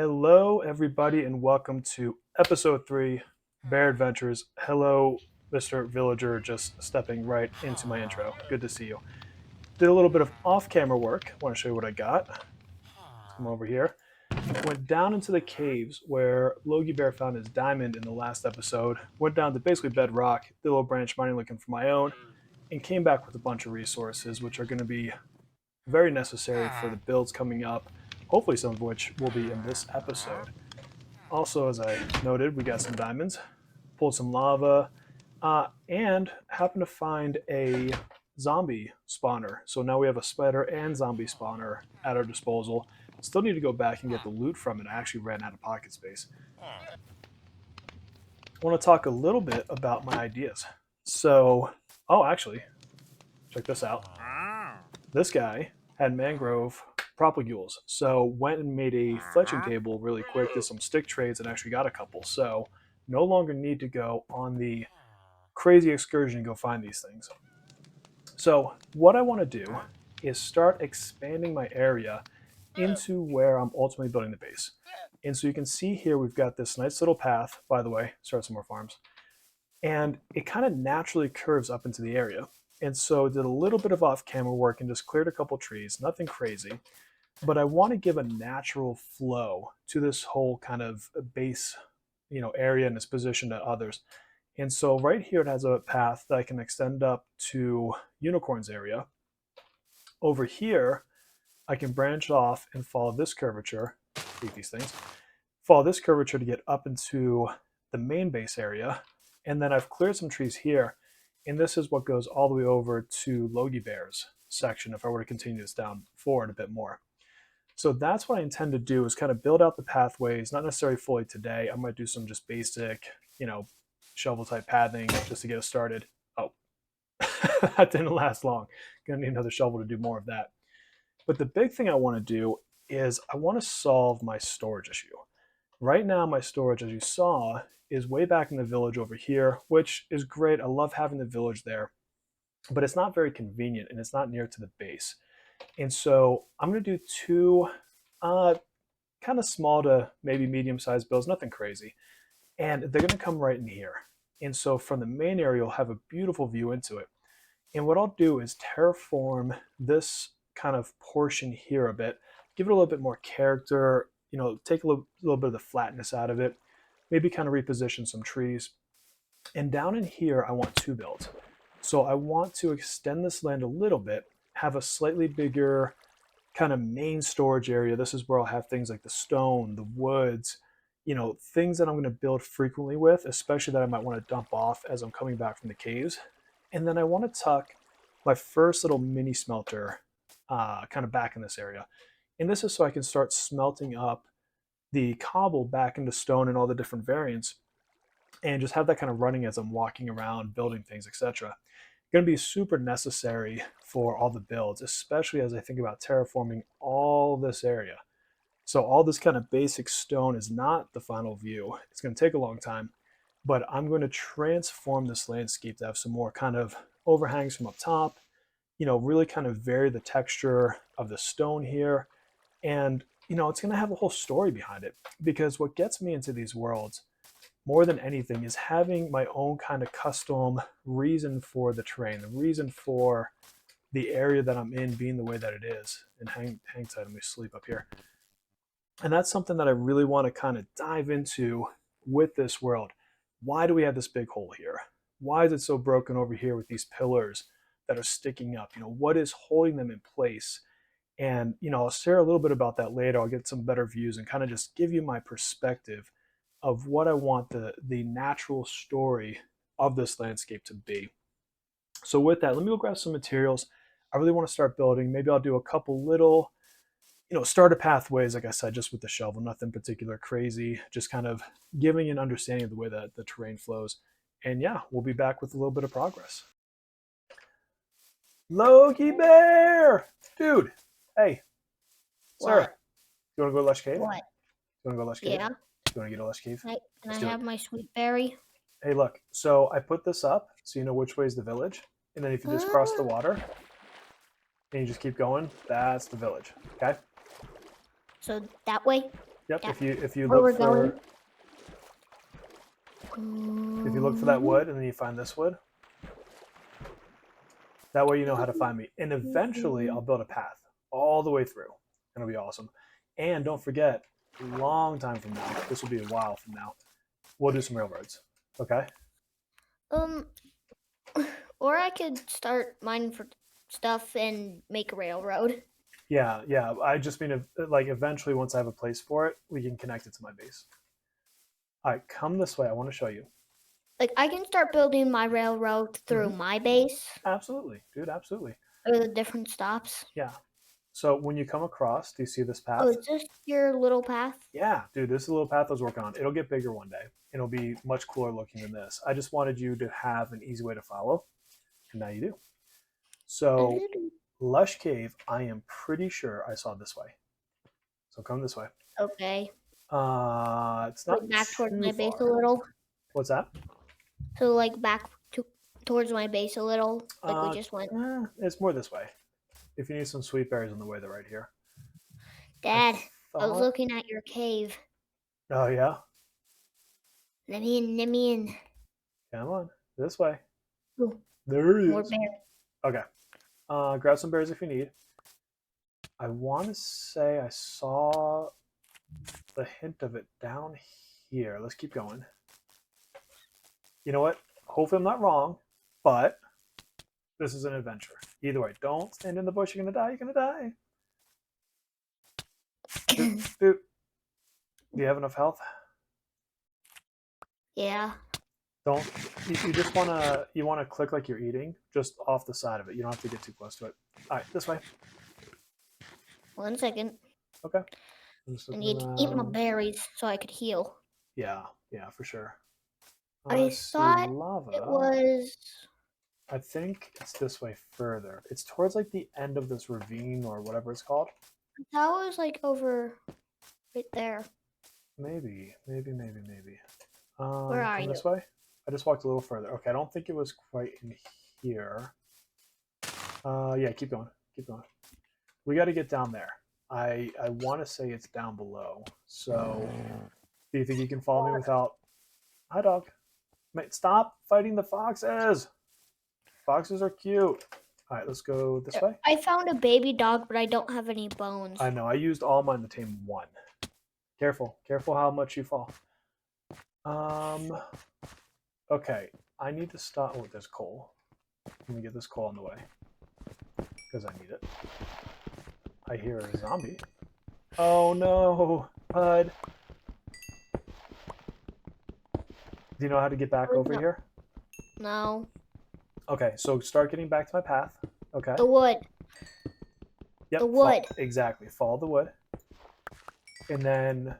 Hello, everybody, and welcome to episode 3, Bear Adventures. Hello, Mr. Villager, just stepping right into my intro. Good to see you. Did a little bit of off-camera work. Want to show you what I got. Let's come over here. Went down into the caves where Logibear found his diamond in the last episode. Went down to basically bedrock, did a little branch mining looking for my own, and came back with a bunch of resources, which are going to be very necessary for the builds coming up, hopefully some of which will be in this episode. Also, as I noted, we got some diamonds, pulled some lava, and happened to find a zombie spawner. So now we have a spider and zombie spawner at our disposal. Still need to go back and get the loot from it. I actually ran out of pocket space. I want to talk a little bit about my ideas. So, actually, check this out. This guy had mangrove propagules. So went and made a fletching table really quick, did some stick trades, and actually got a couple. So no longer need to go on the crazy excursion and go find these things. So what I want to do is start expanding my area into where I'm ultimately building the base. And so you can see here we've got this nice little path, by the way, start some more farms. And it kind of naturally curves up into the area. And so did a little bit of off-camera work and just cleared a couple trees, nothing crazy. But I want to give a natural flow to this whole kind of base, area and its position to others. And so right here it has a path that I can extend up to Unicorn's area. Over here, I can branch off and follow this curvature, eat these things, follow this curvature to get up into the main base area. And then I've cleared some trees here. And this is what goes all the way over to Logibear's section if I were to continue this down forward a bit more. So that's what I intend to do is kind of build out the pathways, not necessarily fully today. I might do some just basic, shovel type pathing just to get us started. Oh, that didn't last long. Gonna need another shovel to do more of that. But the big thing I want to do is I want to solve my storage issue. Right now, my storage, as you saw, is way back in the village over here, which is great. I love having the village there, but it's not very convenient and it's not near to the base. And so I'm going to do two kind of small to maybe medium-sized builds, nothing crazy. And they're going to come right in here. And so from the main area, you'll have a beautiful view into it. And what I'll do is terraform this kind of portion here a bit, give it a little bit more character, take a little bit of the flatness out of it, maybe kind of reposition some trees. And down in here, I want two builds. So I want to extend this land a little bit, have a slightly bigger kind of main storage area. This is where I'll have things like the stone, the woods, things that I'm going to build frequently with, especially that I might want to dump off as I'm coming back from the caves. And then I want to tuck my first little mini smelter kind of back in this area. And this is so I can start smelting up the cobble back into stone and all the different variants and just have that kind of running as I'm walking around, building things, etc. Going to be super necessary for all the builds, especially as I think about terraforming all this area. So all this kind of basic stone is not the final view. It's going to take a long time, but I'm going to transform this landscape to have some more kind of overhangs from up top, really kind of vary the texture of the stone here. And, it's going to have a whole story behind it, because what gets me into these worlds more than anything is having my own kind of custom reason for the terrain, the reason for the area that I'm in being the way that it is. And hang tight, let me sleep up here. And that's something that I really want to kind of dive into with this world. Why do we have this big hole here? Why is it so broken over here with these pillars that are sticking up? What is holding them in place? And, I'll share a little bit about that later. I'll get some better views and kind of just give you my perspective of what I want the natural story of this landscape to be. So with that, let me go grab some materials. I really want to start building. Maybe I'll do a couple little, starter pathways, like I said, just with the shovel, nothing particular crazy, just kind of giving an understanding of the way that the terrain flows. And yeah, we'll be back with a little bit of progress. Logibear! Dude, hey, sir, What? you want to go to Lush Cave? What? You want to go to Lush Cave? Yeah. You want to get a Lush Cave? Can Let's I do it. have my sweet berry? Hey, look, so I put this up so you know which way is the village. And then if you just cross the water and you just keep going, that's the village, okay? So that way? Yep. Yeah. If you Where look we're for going. if you look for that wood and then you find this wood, that way you know how to find me. And eventually I'll build a path all the way through. It'll be awesome. And don't forget, long time from now, this will be a while from now, we'll do some railroads. Okay? Um, or I could start mining for stuff and make a railroad. Yeah, yeah. I just mean like eventually once I have a place for it, we can connect it to my base. All right, come this way. I want to show you. Like I can start building my railroad through my base Absolutely, dude. Absolutely. or the different stops. Yeah. So when you come across, do you see this Oh, path? is this your little path? Yeah, dude. This is a little path I was working on. It'll get bigger one day. It'll be much cooler looking than this. I just wanted you to have an easy way to follow, and now you do. So Lush Cave, I am pretty sure I saw this way. So come this way. Okay. It's not Like back towards too my base a far. little. What's that? So like back towards my base a little. Like we just went. It's more this way. If you need some sweet berries on the way, they're right here. Dad, I was Thought... looking at your cave. Oh yeah. Let me in. Let me in. Come on, this way. Ooh, There he more is. bears. Okay. Grab some berries if you need. I want to say I saw the hint of it down here. Let's keep going. You know what? Hopefully I'm not wrong, but this is an adventure. Either way, don't stand in the bush. You're gonna die. You're gonna die. Boop, boop. Do you have enough health? Yeah. Don't. You just wanna click like you're eating, just off the side of it. You don't have to get too close to it. All right, this way. 1 second. Okay. I need to eat my berries so I could heal. Yeah, yeah, for sure. I thought lava. it was. I think it's this way further. It's towards like the end of this ravine or whatever it's called. I thought it was like over right there. Maybe. Where are come you? this way? I just walked a little further. Okay, I don't think it was quite in here. Yeah, keep going. Keep going. We got to get down there. I want to say it's down below. So, do you think you can follow me without... Hi, dog. Mate, stop fighting the foxes. Foxes are cute. All right, let's go this way. I found a baby dog, but I don't have any bones. I know. I used all mine to tame one. Careful. Careful how much you fall. Okay. I need to stop... Oh, there's coal. Let me get this coal on the way. Because I need it. I hear a zombie. Oh, no. Bud. Do you know how to get back over here? No. Okay, so start getting back to my path. Okay. The wood. Yep. The wood. Exactly. Follow the wood. And then...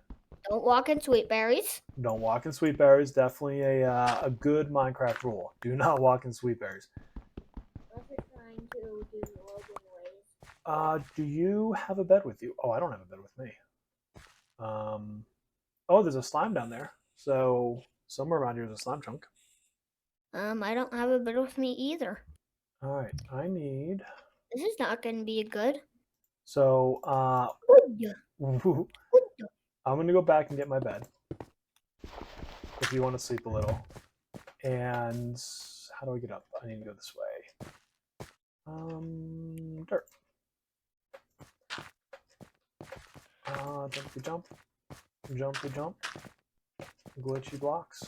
Don't walk in sweet berries. Don't walk in sweet berries. Definitely a good Minecraft rule. Do not walk in sweet berries. Unless you're trying to do the Logan ways. Do you have a bed with you? Oh, I don't have a bed with me. Oh, there's a slime down there. So somewhere around here is a slime chunk. I don't have a bed with me either. All right, I need... This is not going to be good. So, Wood. I'm going to go back and get my bed. If you want to sleep a little. And how do I get up? I need to go this way. Dirt. Jumpy jump. Jumpy jump. Glitchy blocks.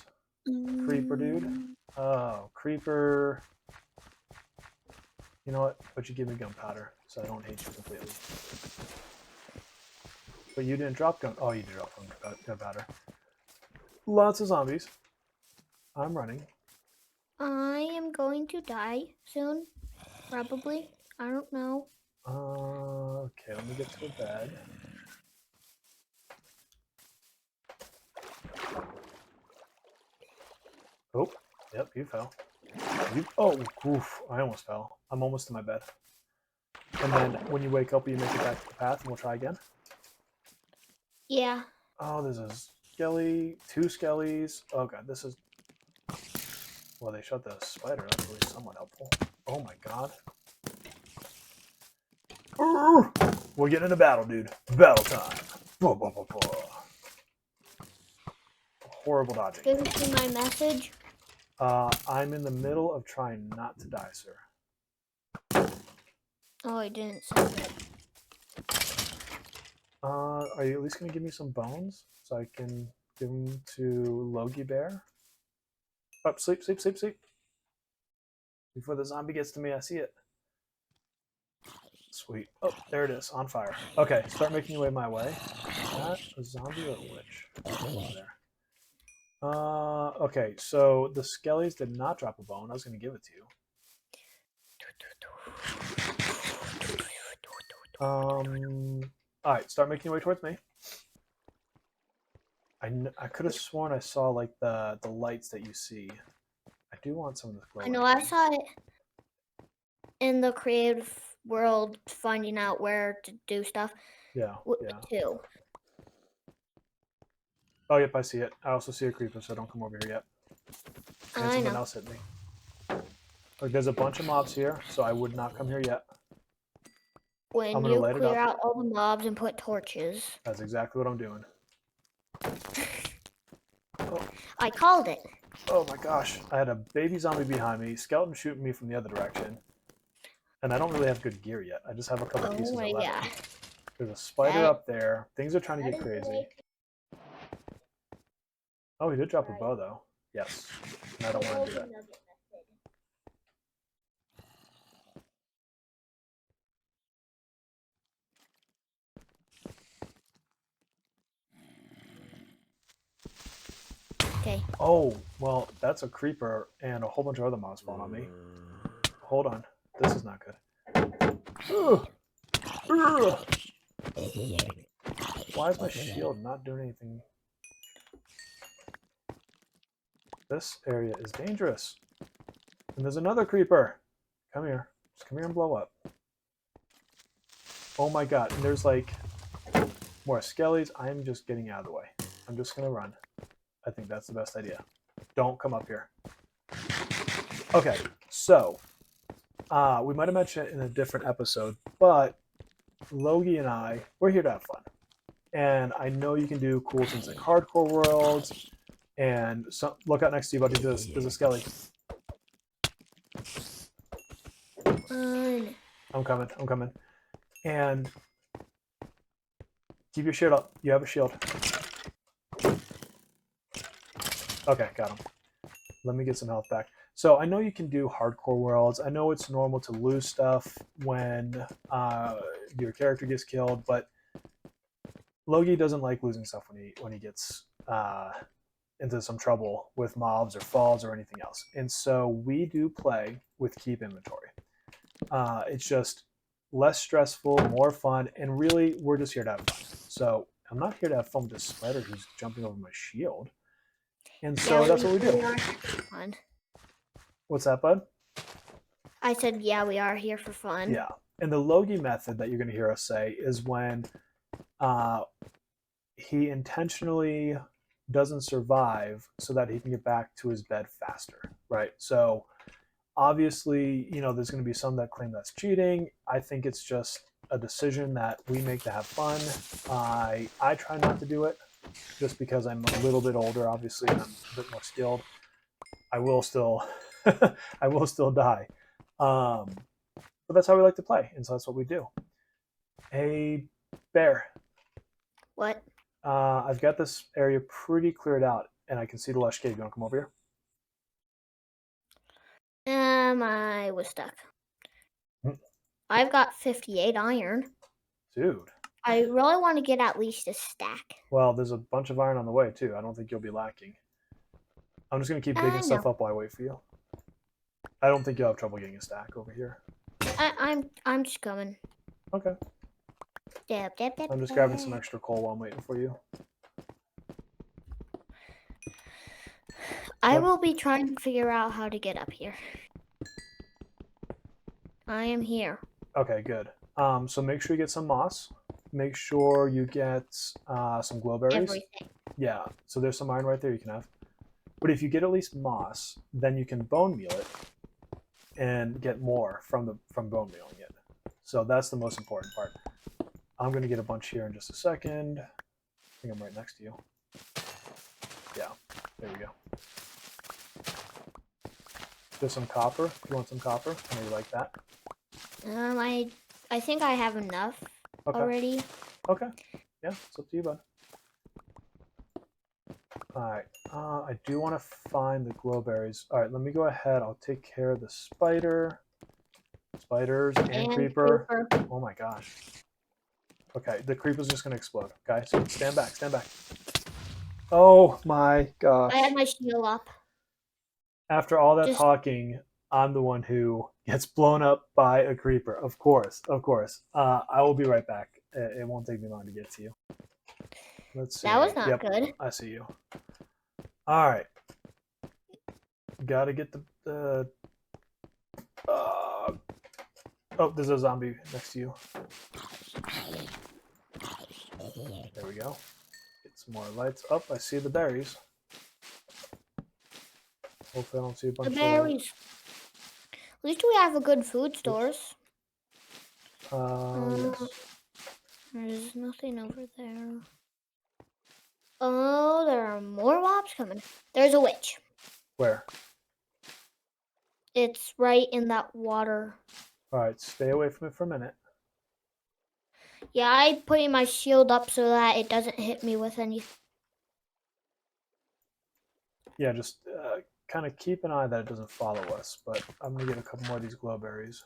Creeper dude. Oh, creeper. You know what? But you give me gunpowder, so I don't hate you completely. But you didn't drop gun. Oh, you did drop gunpowder. Lots of zombies. I'm running. I am going to die soon. Probably. I don't know. Okay, let me get to a bed. Oh, yep, you fell. Oh, oof, I almost fell. I'm almost to my bed. And then when you wake up, you make it back to the path, and we'll try again. Yeah. Oh, there's a skelly, 2 skellies. Oh god, this is... Well, they shot the spider. That's really somewhat helpful. Oh my god. We're getting into battle, dude. Battle time. Blah, blah, blah, blah. horrible dodging. Did you see my message? I'm in the middle of trying not to die, sir. Oh, I didn't send it. Are you at least gonna give me some bones so I can give them to Logibear? Up, sleep, sleep, sleep, sleep. Before the zombie gets to me, I see it. Sweet. Oh, there it is, on fire. Okay, start making your way my way. Is that a zombie or a witch? There. Okay, so the skellies did not drop a bone. I was going to give it to you. All right, start making your way towards me. I could have sworn I saw like the lights that you see. I do want some of this glowing. I know I saw it in the creative world, finding out where to do stuff. Yeah, yeah. Too. Oh, yep, I see it. I also see a creeper, so don't come over here yet. And I something know. else hit me. Look, there's a bunch of mobs here, so I would not come here yet. When I'm gonna you light it clear up. out all the mobs and put torches. That's exactly what I'm doing. Oh. I called it. Oh my gosh, I had a baby zombie behind me, skeleton shooting me from the other direction. And I don't really have good gear yet. I just have a couple pieces of leather. Yeah. There's a spider up there. Things are trying to get crazy. Oh, he did drop a bow though. Yes. And I don't want to do that. Okay. Oh, well, that's a creeper and a whole bunch of other mobs falling on me. Hold on. This is not good. Ugh. Ugh. Why is my shield not doing anything? This area is dangerous. And there's another creeper. Come here. Just come here and blow up. Oh my god. And there's like more skellies. I'm just getting out of the way. I'm just going to run. I think that's the best idea. Don't come up here. Okay, so we might have mentioned it in a different episode, but Logie and I, we're here to have fun. And I know you can do cool things like hardcore worlds, and so, look out next to you, buddy. There's a skelly. I'm coming. And keep your shield up. You have a shield. Okay, got him. Let me get some health back. So I know you can do hardcore worlds. I know it's normal to lose stuff when your character gets killed, but Logie doesn't like losing stuff when he gets into some trouble with mobs or falls or anything else. And so we do play with keep inventory. It's just less stressful, more fun, and really we're just here to have fun. So I'm not here to have fun with this spider who's jumping over my shield. And so that's what we do. Fun. What's that, bud? I said, yeah, we are here for fun. Yeah. And the Logie method that you're going to hear us say is when he intentionally doesn't survive so that he can get back to his bed faster, right? So obviously, you know, there's going to be some that claim that's cheating. I think it's just a decision that we make to have fun. I try not to do it just because I'm a little bit older, obviously, and I'm a bit more skilled. I will still I will still die. But that's how we like to play, and so that's what we do. Hey, Bear. What? I've got this area pretty cleared out, and I can see the Lush cave. You want to come over here? I was stuck. I've got 58 iron. Dude. I really want to get at least a stack. Well, there's a bunch of iron on the way, too. I don't think you'll be lacking. I'm just going to keep digging stuff up while I wait for you. I don't think you'll have trouble getting a stack over here. I'm just coming. Okay. I'm just grabbing some extra coal while I'm waiting for you. I will be trying to figure out how to get up here. I am here. Okay, good. So make sure you get some moss. Make sure you get some glowberries. Everything. Yeah, so there's some iron right there you can have. But if you get at least moss, then you can bone meal it and get more from bone mealing it. So that's the most important part. I'm going to get a bunch here in just a second. I think I'm right next to you. Yeah, there you go. Just some copper. If you want some copper, I know you like that. I think I have enough Okay. already. Okay. Yeah, it's up to you, bud. All right. I do want to find the glowberries. All right, let me go ahead. I'll take care of the spider, spiders, and And creeper. creeper. Oh my gosh. Okay, the creeper's just gonna explode. Guys, stand back, stand back. Oh my I have gosh. my shield up. After all that Just talking, I'm the one who gets blown up by a creeper. Of course, of course. I will be right back. It won't take me long to get to you. Let's that see. was not Yep, good. I see you. All right. Gotta get the uh, oh, there's a zombie next to you. There we go. Get some more lights. Up, I see the berries. Hopefully I don't see a The bunch of... berries. At least we have a good food stores. Yes. There's nothing over there. Oh, there are more mobs coming. There's a witch. Where? It's right in that water. All right, stay away from it for a minute. Yeah, I'm putting my shield up so that it doesn't hit me with anything. Yeah, just kind of keep an eye that it doesn't follow us. But I'm gonna get a couple more of these glowberries.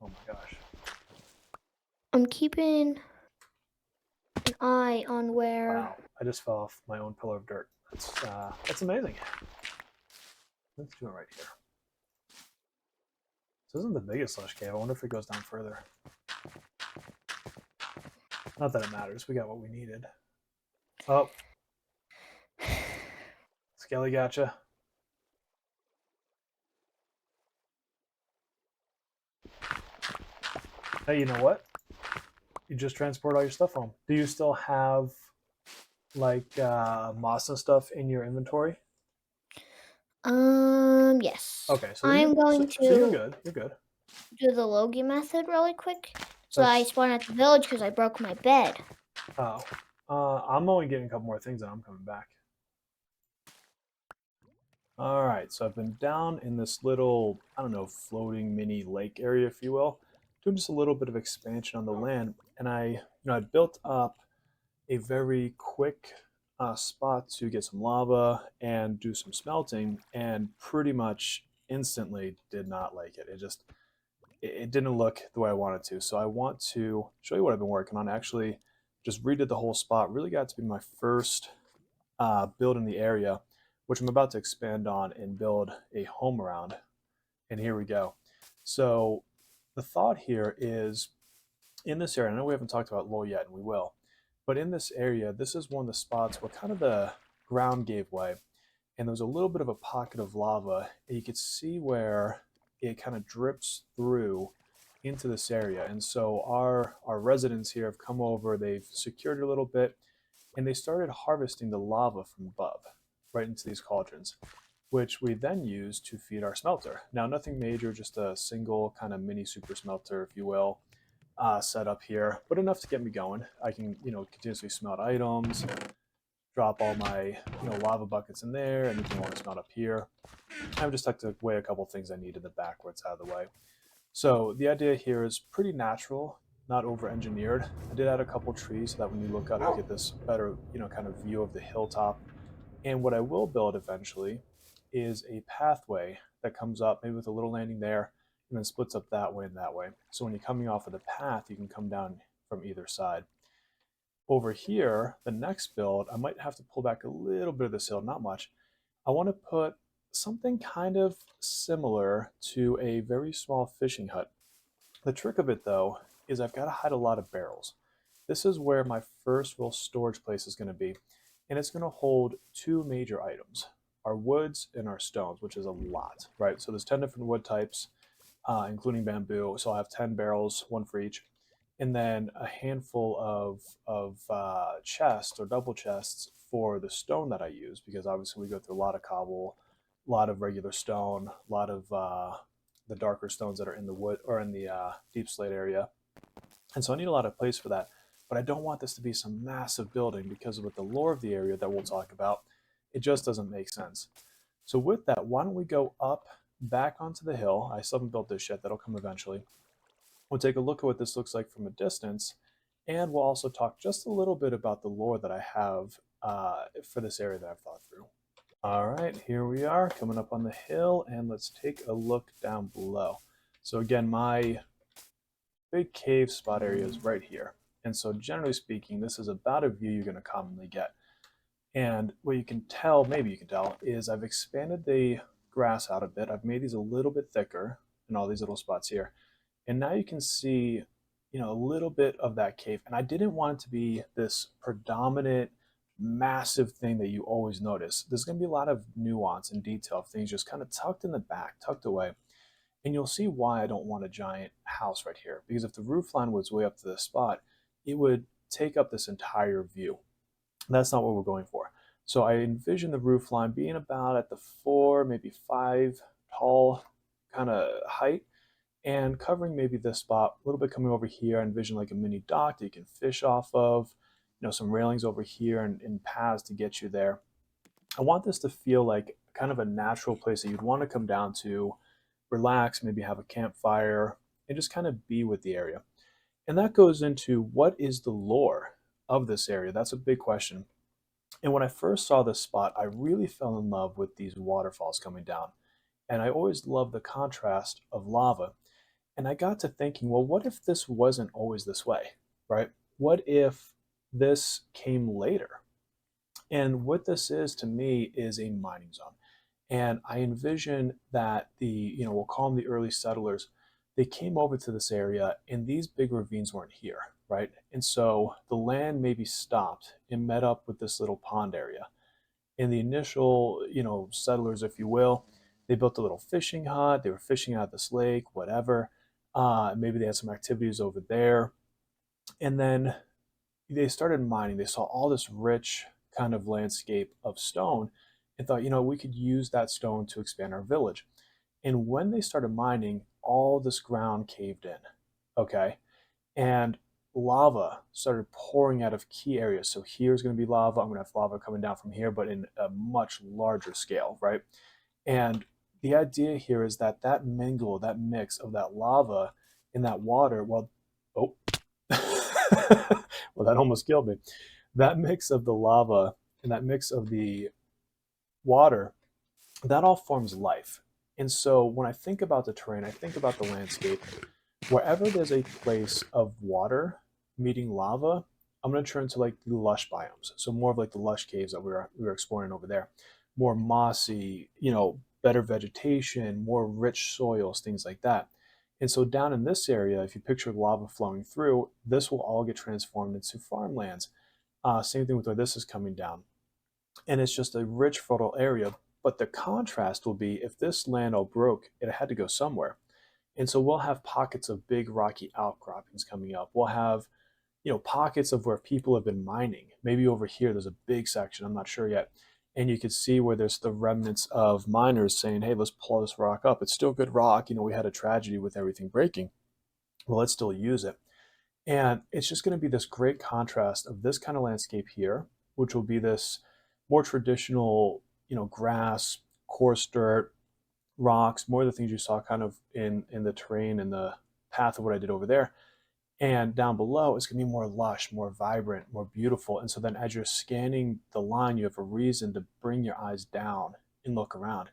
Oh my gosh. I'm keeping an eye on where. Wow, I just fell off my own pillar of dirt. That's amazing. Let's do it right here. This isn't the biggest Lush cave. I wonder if it goes down further. Not that it matters. We got what we needed. Oh, Skelly gotcha. Hey, you know what? You just transport all your stuff home. Do you still have like moss and stuff in your inventory? Yes. Okay, so then I'm going so you're to good. You're good. do the Logie method really quick. So I That's spawn at the village because I broke my bed. oh. I'm only getting a couple more things and I'm coming back. All right, so I've been down in this little, I don't know, floating mini lake area, if you will, doing just a little bit of expansion on the land, and I built up a very quick spot to get some lava and do some smelting, and pretty much instantly did not like it. It didn't look the way I wanted to. So I want to show you what I've been working on. Actually, just redid the whole spot. Really got to be my first build in the area, which I'm about to expand on and build a home around. And here we go. So the thought here is in this area, I know we haven't talked about low yet, and we will, but in this area, this is one of the spots where kind of the ground gave way, and there was a little bit of a pocket of lava, and you could see where it kind of drips through into this area. And so our residents here have come over, they've secured it a little bit, and they started harvesting the lava from above right into these cauldrons, which we then use to feed our smelter. Now, nothing major, just a single kind of mini super smelter, if you will, set up here, but enough to get me going. I can, continuously smelt items, drop all my, lava buckets in there, anything I want to smelt up here. I've just tucked away a couple things I need in the back where it's out of the way. So the idea here is pretty natural, not over-engineered. I did add a couple trees so that when you look up, you get this better, kind of view of the hilltop. And what I will build eventually is a pathway that comes up, maybe with a little landing there, and then splits up that way and that way. So when you're coming off of the path, you can come down from either side. Over here, the next build, I might have to pull back a little bit of this hill, not much. I want to put something kind of similar to a very small fishing hut. The trick of it, though, is I've got to hide a lot of barrels. This is where my first real storage place is going to be, and it's going to hold two major items, our woods and our stones, which is a lot, right? So there's 10 different wood types, including bamboo. So I'll have 10 barrels, one for each, and then a handful of chests or double chests for the stone that I use, because obviously we go through a lot of cobble, a lot of regular stone, a lot of the darker stones that are in the wood or in the deep slate area. And so I need a lot of place for that. But I don't want this to be some massive building because with the lore of the area that we'll talk about, It just doesn't make sense. So with that, why don't we go up back onto the hill? I still haven't built this yet. That'll come eventually. We'll take a look at what this looks like from a distance, and we'll also talk just a little bit about the lore that I have for this area that I've thought through. All right, here we are coming up on the hill, and let's take a look down below. So again, my big cave spot area is right here. And so generally speaking, this is about a view you're going to commonly get. And what you can tell, maybe you can tell, is I've expanded the grass out a bit. I've made these a little bit thicker in all these little spots here. And now you can see, a little bit of that cave. And I didn't want it to be this predominant, massive thing that you always notice. There's going to be a lot of nuance and detail of things just kind of tucked in the back, tucked away. And you'll see why I don't want a giant house right here. Because if the roof line was way up to this spot, it would take up this entire view. That's not what we're going for. So I envision the roof line being about at the 4, maybe 5 tall kind of height, and covering maybe this spot, a little bit coming over here. I envision like a mini dock that you can fish off of, some railings over here and paths to get you there. I want this to feel like kind of a natural place that you'd want to come down to, relax, maybe have a campfire, and just kind of be with the area. And that goes into what is the lore of this area? That's a big question. And when I first saw this spot, I really fell in love with these waterfalls coming down. And I always loved the contrast of lava. And I got to thinking, well, what if this wasn't always this way, right? What if this came later? And what this is to me is a mining zone. And I envision that we'll call them the early settlers, they came over to this area and these big ravines weren't here, right? And so the land maybe stopped and met up with this little pond area. And the initial, settlers, if you will, they built a little fishing hut. They were fishing out of this lake, whatever. Maybe they had some activities over there. And then they started mining. They saw all this rich kind of landscape of stone and thought, we could use that stone to expand our village. And when they started mining, all this ground caved in, okay? And lava started pouring out of key areas. So here's going to be lava. I'm going to have lava coming down from here, but in a much larger scale, right? And the idea here is that mingle, that mix of that lava and that water, oh, well, that almost killed me. That mix of the lava and that mix of the water, that all forms life. And so when I think about the terrain, I think about the landscape. Wherever there's a place of water meeting lava, I'm going to turn to like the lush biomes. So more of like the lush caves that we were exploring over there. More mossy, better vegetation, more rich soils, things like that. And so down in this area, if you picture lava flowing through, this will all get transformed into farmlands. Same thing with where this is coming down. And it's just a rich, fertile area. But the contrast will be if this land all broke, it had to go somewhere. And so we'll have pockets of big rocky outcroppings coming up. We'll have, pockets of where people have been mining. Maybe over here, there's a big section, I'm not sure yet. And you can see where there's the remnants of miners saying, hey, let's pull this rock up. It's still good rock. We had a tragedy with everything breaking. Well, let's still use it. And it's just going to be this great contrast of this kind of landscape here, which will be this more traditional, grass, coarse dirt, rocks, more of the things you saw kind of in the terrain and the path of what I did over there. And down below, it's going to be more lush, more vibrant, more beautiful. And so then as you're scanning the line, you have a reason to bring your eyes down and look around.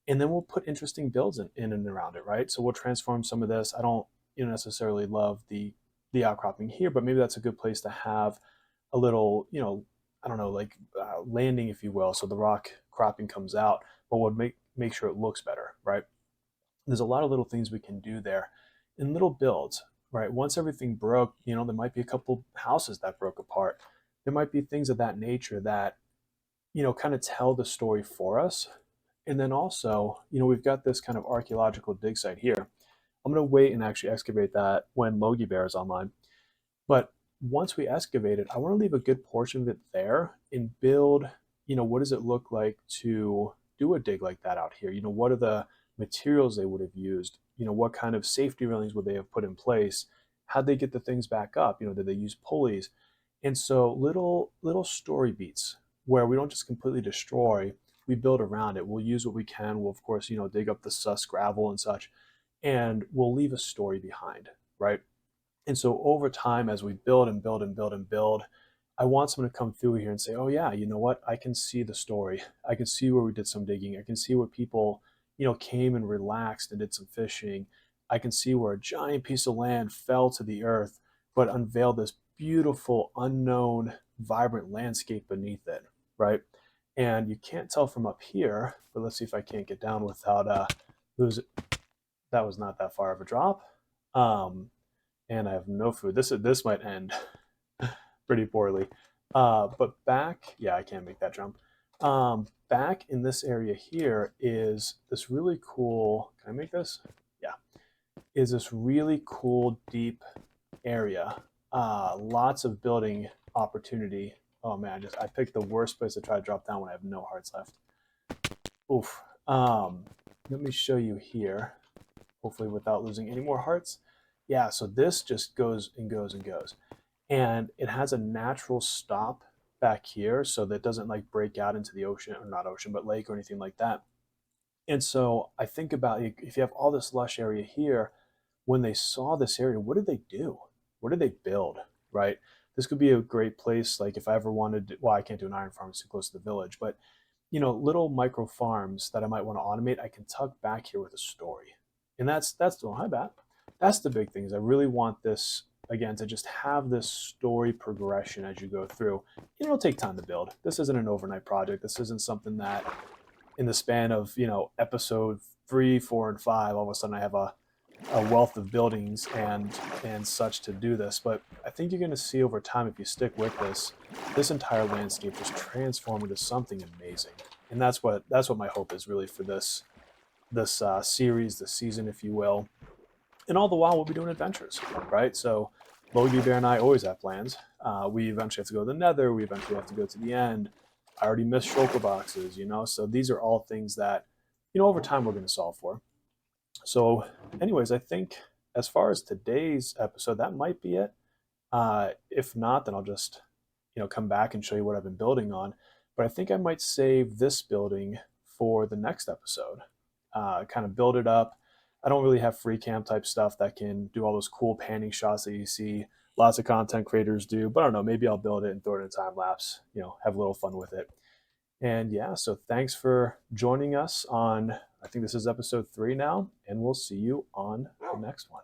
And then we'll put interesting builds in and around it, right? So we'll transform some of this. I don't necessarily love the outcropping here, but maybe that's a good place to have a little, I don't know, like landing, if you will. So the rock cropping comes out, but would make sure it looks better, right? There's a lot of little things we can do there in little builds, right? Once everything broke, there might be a couple houses that broke apart. There might be things of that nature that, kind of tell the story for us. And then also, we've got this kind of archaeological dig site here. I'm going to wait and actually excavate that when Logibear is online. But once we excavate it, I want to leave a good portion of it there and build, what does it look like to do a dig like that out here? What are the materials they would have used? What kind of safety railings would they have put in place? How'd they get the things back up? Did they use pulleys? And so little story beats where we don't just completely destroy, we build around it. We'll use what we can. We'll, of course, dig up the sus gravel and such, and we'll leave a story behind, right? And so over time, as we build and build and build and build, I want someone to come through here and say, oh, yeah, you know what? I can see the story. I can see where we did some digging. I can see where people, came and relaxed and did some fishing. I can see where a giant piece of land fell to the earth, but unveiled this beautiful, unknown, vibrant landscape beneath it, right? And you can't tell from up here, but let's see if I can't get down without losing. That was not that far of a drop. And I have no food. This might end pretty poorly. But back, yeah, I can't make that jump. Back in this area here is this really cool. Can I make this? Yeah, is this really cool deep area. Lots of building opportunity. Oh man, I picked the worst place to try to drop down when I have no hearts left. Oof. Let me show you here, hopefully without losing any more hearts. Yeah, so this just goes and goes and goes. And it has a natural stop back here so that it doesn't like break out into the ocean, or not ocean, but lake or anything like that. And so I think about if you have all this lush area here, when they saw this area, what did they do? What did they build, right? This could be a great place. Like if I ever wanted to, well, I can't do an iron farm, it's too close to the village, but little micro farms that I might want to automate, I can tuck back here with a story. And that's oh, hi, Bat. That's the big thing is I really want this, again, to just have this story progression as you go through. It'll take time to build. This isn't an overnight project. This isn't something that in the span of, episode 3, 4, and 5, all of a sudden I have a wealth of buildings and such to do this. But I think you're going to see over time, if you stick with this entire landscape just transform into something amazing. And that's what my hope is really for this series, this season, if you will. And all the while, we'll be doing adventures, right? So Logibear and I always have plans. We eventually have to go to the nether. We eventually have to go to the end. I already missed shulker boxes, So these are all things that, over time we're going to solve for. So anyways, I think as far as today's episode, that might be it. If not, then I'll just, come back and show you what I've been building on. But I think I might save this building for the next episode. Kind of build it up. I don't really have free cam type stuff that can do all those cool panning shots that you see lots of content creators do. But I don't know, maybe I'll build it and throw it in time lapse, have a little fun with it. And yeah, so thanks for joining us on, I think this is episode 3 now, and we'll see you on the next one.